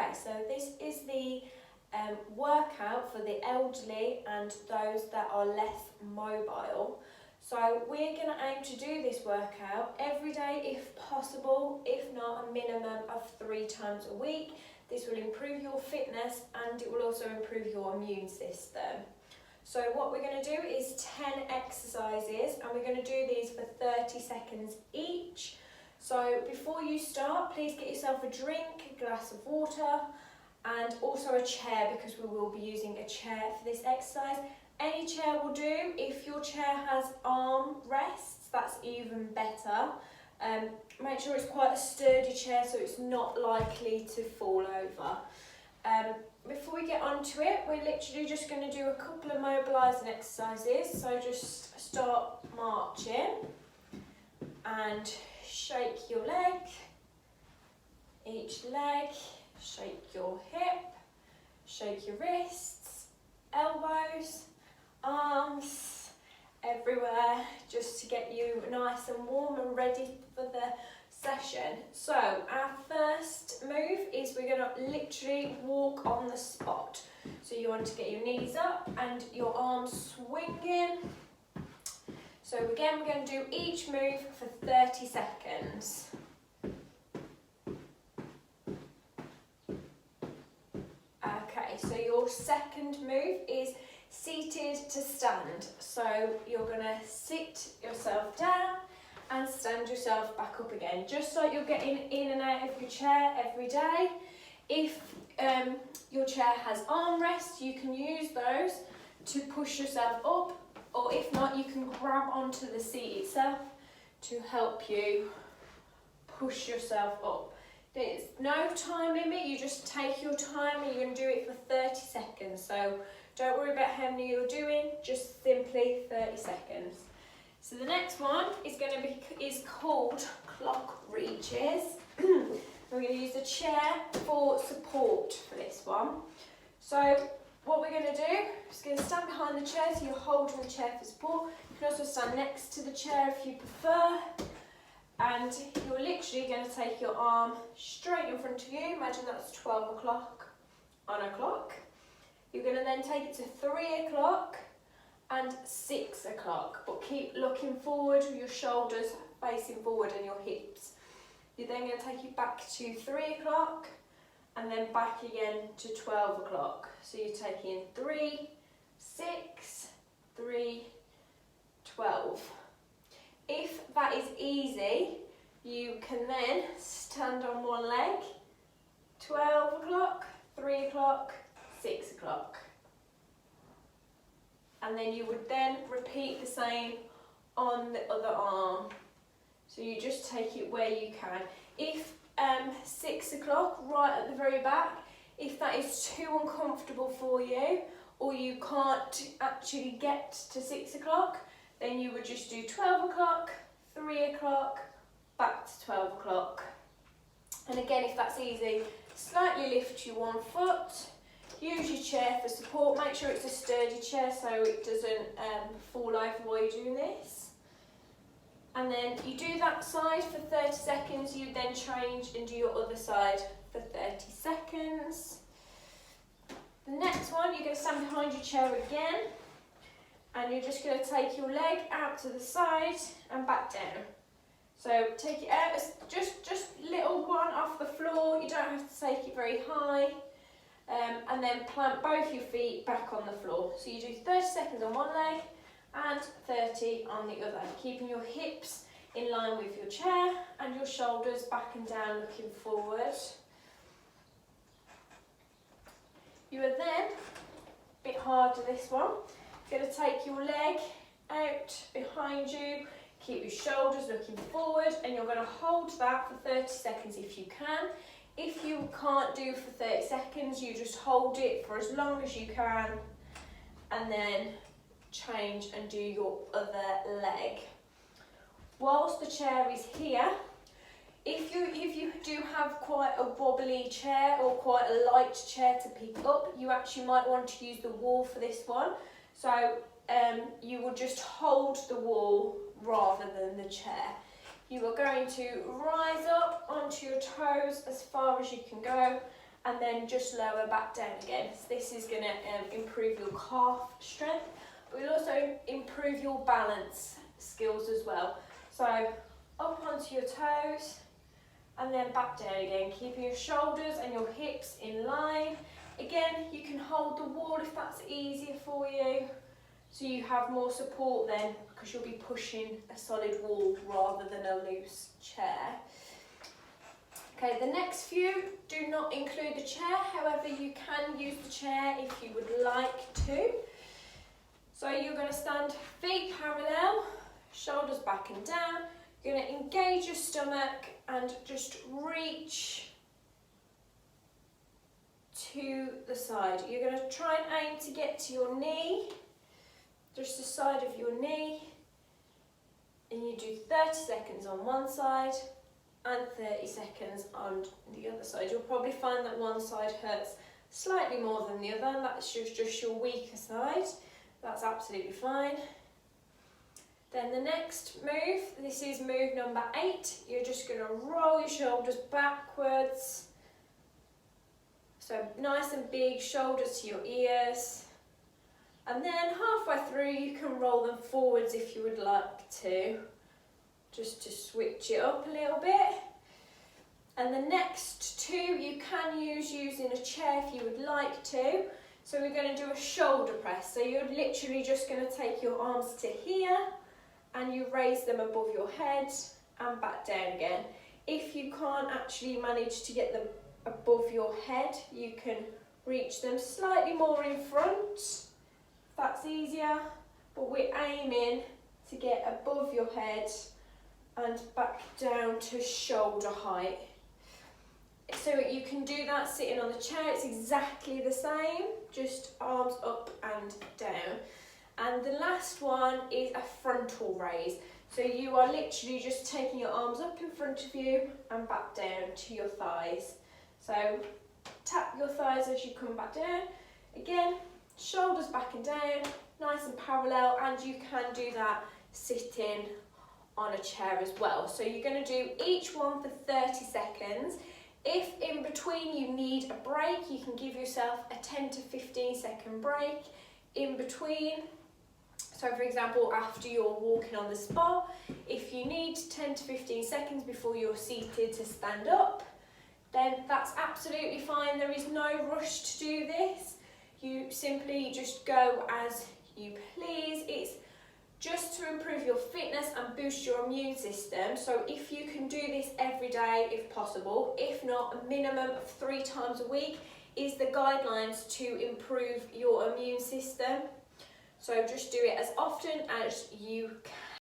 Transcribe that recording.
Okay, so this is the workout for the elderly and those that are less mobile. So we're going to aim to do this workout every day if possible, if not a minimum of 3 times a week. This will improve your fitness and it will also improve your immune system. So what we're going to do is 10 exercises and we're going to do these for 30 seconds each. So before you start, please get yourself a drink, a glass of water and also a chair because we will be using a chair for this exercise. Any chair will do. If your chair has arm rests, that's even better. Make sure it's quite a sturdy chair so it's not likely to fall over. Before we get onto it, we're literally just going to do a couple of mobilising exercises. So just start marching and shake your leg, each leg, shake your hip, shake your wrists, elbows, arms, everywhere, just to get you nice and warm and ready for the session. So our first move is we're going to literally walk on the spot. So you want to get your knees up and your arms swinging. So again, we're going to do each move for 30 seconds. Okay, so your second move is seated to stand. So you're going to sit yourself down and stand yourself back up again, just like you're getting in and out of your chair every day. If your chair has armrests, you can use those to push yourself up, or if not, you can grab onto the seat itself to help you push yourself up. There's no time limit, you just take your time and you're going to do it for 30 seconds. So don't worry about how many you're doing, just simply 30 seconds. So the next one is called clock reaches. We're going to use a chair for support for this one. So what we're going to do is going to stand behind the chair, so you're holding the chair for support. You can also stand next to the chair if you prefer. And you're literally going to take your arm straight in front of you. Imagine that's 12 o'clock on a clock. You're going to then take it to 3 o'clock and 6 o'clock, but keep looking forward with your shoulders facing forward and your hips. You're then going to take it back to 3 o'clock and then back again to 12 o'clock. So you're taking 3, 6, 3, 12. If that is easy, you can then stand on one leg, 12 o'clock, 3 o'clock, 6 o'clock. And then you would then repeat the same on the other arm. So you just take it where you can. If 6 o'clock, right at the very back, if that is too uncomfortable for you, or you can't actually get to 6 o'clock, then you would just do 12 o'clock, 3 o'clock, back to 12 o'clock. And again, if that's easy, slightly lift your one foot, use your chair for support. Make sure it's a sturdy chair so it doesn't fall over while you're doing this. And then you do that side for 30 seconds, you then change and do your other side for 30 seconds. The next one, you're going to stand behind your chair again, and you're just going to take your leg out to the side and back down. So take it out, just little one off the floor, you don't have to take it very high. And then plant both your feet back on the floor. So you do 30 seconds on one leg and 30 on the other, keeping your hips in line with your chair and your shoulders back and down looking forward. You are then, a bit harder this one, going to take your leg out behind you, keep your shoulders looking forward, and you're going to hold that for 30 seconds if you can. If you can't do for 30 seconds, you just hold it for as long as you can and then change and do your other leg. Whilst the chair is here, if you do have quite a wobbly chair or quite a light chair to pick up, you actually might want to use the wall for this one. So you will just hold the wall rather than the chair. You are going to rise up onto your toes as far as you can go and then just lower back down again. So this is going to improve your calf strength, but it'll also improve your balance skills as well. So up onto your toes and then back down again, keeping your shoulders and your hips in line. Again, you can hold the wall if that's easier for you, so you have more support then, because you'll be pushing a solid wall rather than a loose chair. Okay, the next few do not include the chair, however you can use the chair if you would like to. So you're going to stand feet parallel, shoulders back and down. You're going to engage your stomach and just reach to the side. You're going to try and aim to get to your knee, just the side of your knee, and you do 30 seconds on one side and 30 seconds on the other side. You'll probably find that one side hurts slightly more than the other, and that's just your weaker side. That's absolutely fine. Then the next move, this is move number 8. You're just going to roll your shoulders backwards. So nice and big, shoulders to your ears. And then halfway through you can roll them forwards if you would like to, just to switch it up a little bit. And the next two you can use using a chair if you would like to. So we're going to do a shoulder press. So you're literally just going to take your arms to here and you raise them above your head and back down again. If you can't actually manage to get them above your head, you can reach them slightly more in front. That's easier, but we're aiming to get above your head and back down to shoulder height. So you can do that sitting on the chair, it's exactly the same, just arms up and down. And the last one is a frontal raise. So you are literally just taking your arms up in front of you and back down to your thighs. So tap your thighs as you come back down. Again, shoulders back and down, nice and parallel, and you can do that sitting on a chair as well. So you're going to do each one for 30 seconds. If in between you need a break, you can give yourself a 10 to 15 second break in between. So for example, after you're walking on the spot, if you need 10 to 15 seconds before you're seated to stand up, then that's absolutely fine. There is no rush to do this. You simply just go as you please. It's just to improve your fitness and boost your immune system. So if you can do this every day, if possible, if not, a minimum of 3 times a week is the guidelines to improve your immune system. So just do it as often as you can.